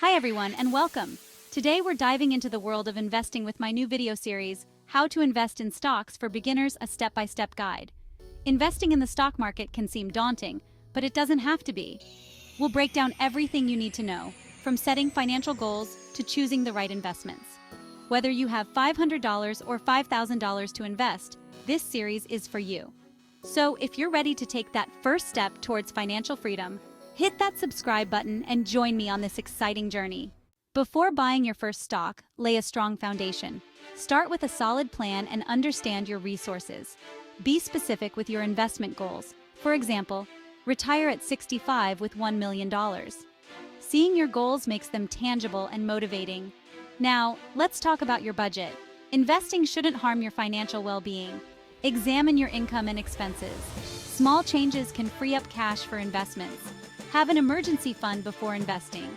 Hi everyone and welcome! Today we're diving into the world of investing with my new video series, How to Invest in Stocks for Beginners, a Step-by-Step Guide. Investing in the stock market can seem daunting, but it doesn't have to be. We'll break down everything you need to know, from setting financial goals to choosing the right investments. Whether you have $500 or $5,000 to invest, this series is for you. So if you're ready to take that first step towards financial freedom, hit that subscribe button and join me on this exciting journey. Before buying your first stock, lay a strong foundation. Start with a solid plan and understand your resources. Be specific with your investment goals. For example, retire at 65 with $1 million. Seeing your goals makes them tangible and motivating. Now, let's talk about your budget. Investing shouldn't harm your financial well-being. Examine your income and expenses. Small changes can free up cash for investments. Have an emergency fund before investing.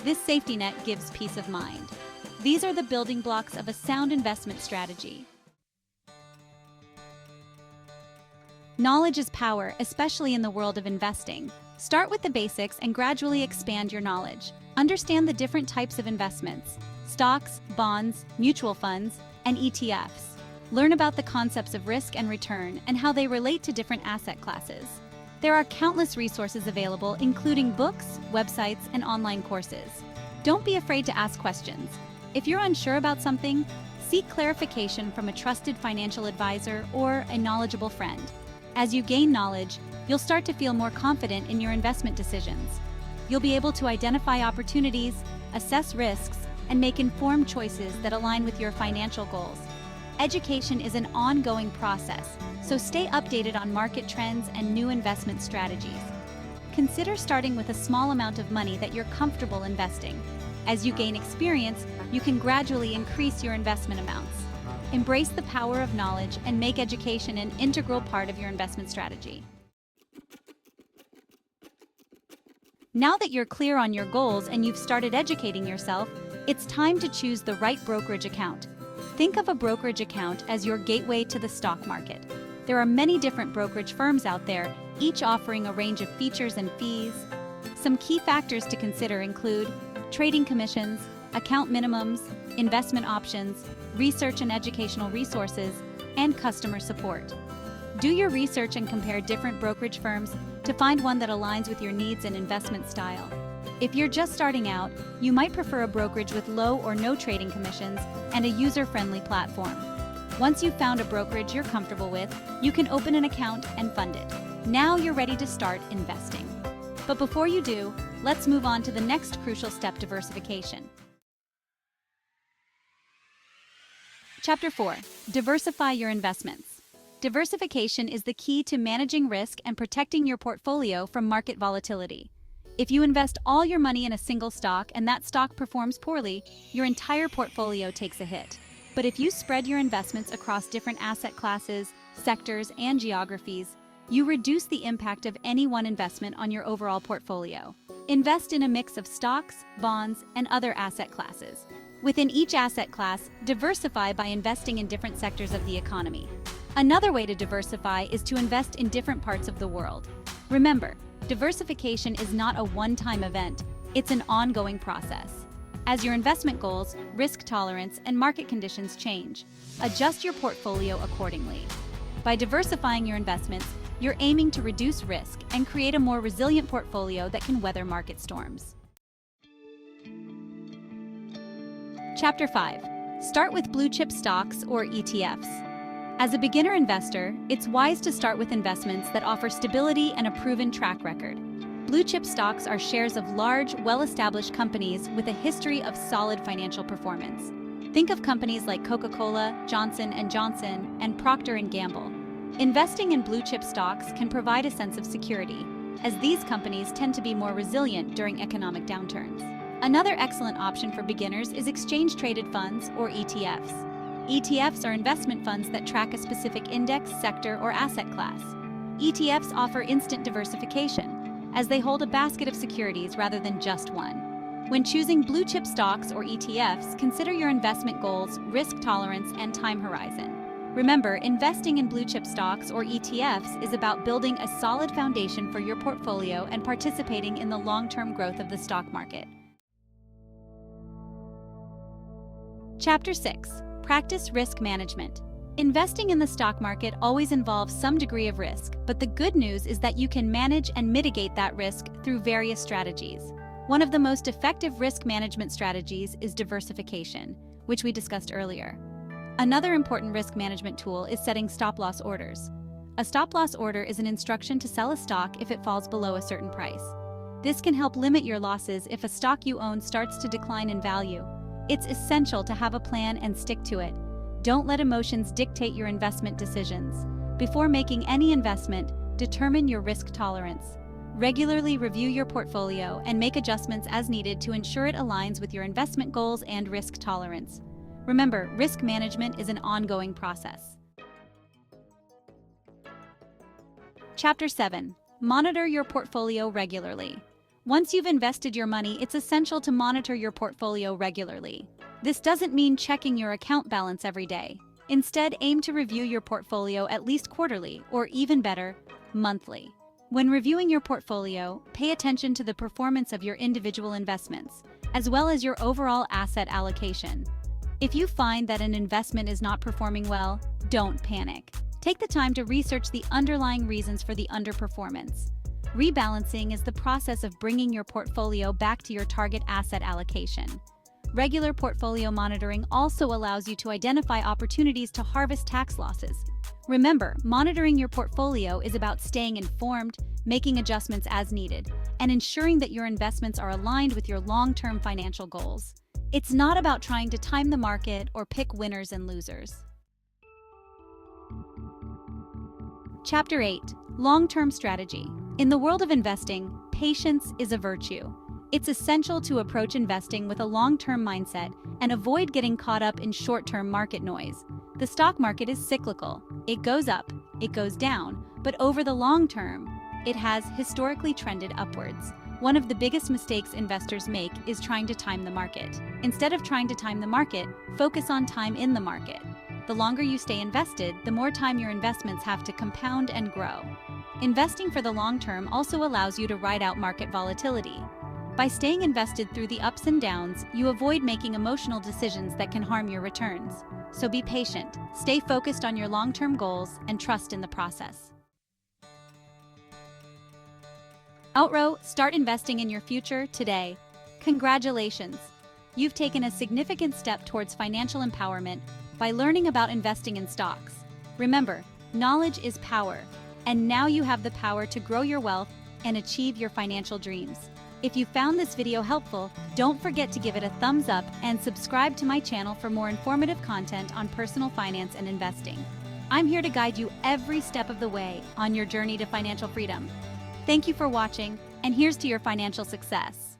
This safety net gives peace of mind. These are the building blocks of a sound investment strategy. Knowledge is power, especially in the world of investing. Start with the basics and gradually expand your knowledge. Understand the different types of investments: stocks, bonds, mutual funds, and ETFs. Learn about the concepts of risk and return and how they relate to different asset classes. There are countless resources available, including books, websites, and online courses. Don't be afraid to ask questions. If you're unsure about something, seek clarification from a trusted financial advisor or a knowledgeable friend. As you gain knowledge, you'll start to feel more confident in your investment decisions. You'll be able to identify opportunities, assess risks, and make informed choices that align with your financial goals. Education is an ongoing process, so stay updated on market trends and new investment strategies. Consider starting with a small amount of money that you're comfortable investing. As you gain experience, you can gradually increase your investment amounts. Embrace the power of knowledge and make education an integral part of your investment strategy. Now that you're clear on your goals and you've started educating yourself, it's time to choose the right brokerage account. Think of a brokerage account as your gateway to the stock market. There are many different brokerage firms out there, each offering a range of features and fees. Some key factors to consider include trading commissions, account minimums, investment options, research and educational resources, and customer support. Do your research and compare different brokerage firms to find one that aligns with your needs and investment style. If you're just starting out, you might prefer a brokerage with low or no trading commissions and a user-friendly platform. Once you've found a brokerage you're comfortable with, you can open an account and fund it. Now you're ready to start investing. But before you do, let's move on to the next crucial step: diversification. Chapter 4. Diversify your investments. Diversification is the key to managing risk and protecting your portfolio from market volatility. If you invest all your money in a single stock and that stock performs poorly, your entire portfolio takes a hit. But if you spread your investments across different asset classes, sectors, and geographies, you reduce the impact of any one investment on your overall portfolio. Invest in a mix of stocks, bonds, and other asset classes. Within each asset class, diversify by investing in different sectors of the economy. Another way to diversify is to invest in different parts of the world. Remember, diversification is not a one-time event, it's an ongoing process. As your investment goals, risk tolerance, and market conditions change, adjust your portfolio accordingly. By diversifying your investments, you're aiming to reduce risk and create a more resilient portfolio that can weather market storms. Chapter 5. Start with blue-chip stocks or ETFs. As a beginner investor, it's wise to start with investments that offer stability and a proven track record. Blue-chip stocks are shares of large, well-established companies with a history of solid financial performance. Think of companies like Coca-Cola, Johnson & Johnson, and Procter & Gamble. Investing in blue-chip stocks can provide a sense of security, as these companies tend to be more resilient during economic downturns. Another excellent option for beginners is exchange-traded funds or ETFs. ETFs are investment funds that track a specific index, sector, or asset class. ETFs offer instant diversification, as they hold a basket of securities rather than just one. When choosing blue-chip stocks or ETFs, consider your investment goals, risk tolerance, and time horizon. Remember, investing in blue-chip stocks or ETFs is about building a solid foundation for your portfolio and participating in the long-term growth of the stock market. Chapter 6. Practice risk management. Investing in the stock market always involves some degree of risk, but the good news is that you can manage and mitigate that risk through various strategies. One of the most effective risk management strategies is diversification, which we discussed earlier. Another important risk management tool is setting stop-loss orders. A stop-loss order is an instruction to sell a stock if it falls below a certain price. This can help limit your losses if a stock you own starts to decline in value. It's essential to have a plan and stick to it. Don't let emotions dictate your investment decisions. Before making any investment, determine your risk tolerance. Regularly review your portfolio and make adjustments as needed to ensure it aligns with your investment goals and risk tolerance. Remember, risk management is an ongoing process. Chapter 7. Monitor your portfolio regularly. Once you've invested your money, it's essential to monitor your portfolio regularly. This doesn't mean checking your account balance every day. Instead, aim to review your portfolio at least quarterly, or even better, monthly. When reviewing your portfolio, pay attention to the performance of your individual investments, as well as your overall asset allocation. If you find that an investment is not performing well, don't panic. Take the time to research the underlying reasons for the underperformance. Rebalancing is the process of bringing your portfolio back to your target asset allocation. Regular portfolio monitoring also allows you to identify opportunities to harvest tax losses. Remember, monitoring your portfolio is about staying informed, making adjustments as needed, and ensuring that your investments are aligned with your long-term financial goals. It's not about trying to time the market or pick winners and losers. Chapter 8. Long-term strategy. In the world of investing, patience is a virtue. It's essential to approach investing with a long-term mindset and avoid getting caught up in short-term market noise. The stock market is cyclical. It goes up, it goes down, but over the long term, it has historically trended upwards. One of the biggest mistakes investors make is trying to time the market. Instead of trying to time the market, focus on time in the market. The longer you stay invested, the more time your investments have to compound and grow. Investing for the long term also allows you to ride out market volatility. By staying invested through the ups and downs, you avoid making emotional decisions that can harm your returns. So be patient, stay focused on your long-term goals, and trust in the process. Outrow, start investing in your future today. Congratulations! You've taken a significant step towards financial empowerment by learning about investing in stocks. Remember, knowledge is power, and now you have the power to grow your wealth and achieve your financial dreams. If you found this video helpful, don't forget to give it a thumbs up and subscribe to my channel for more informative content on personal finance and investing. I'm here to guide you every step of the way on your journey to financial freedom. Thank you for watching, and here's to your financial success.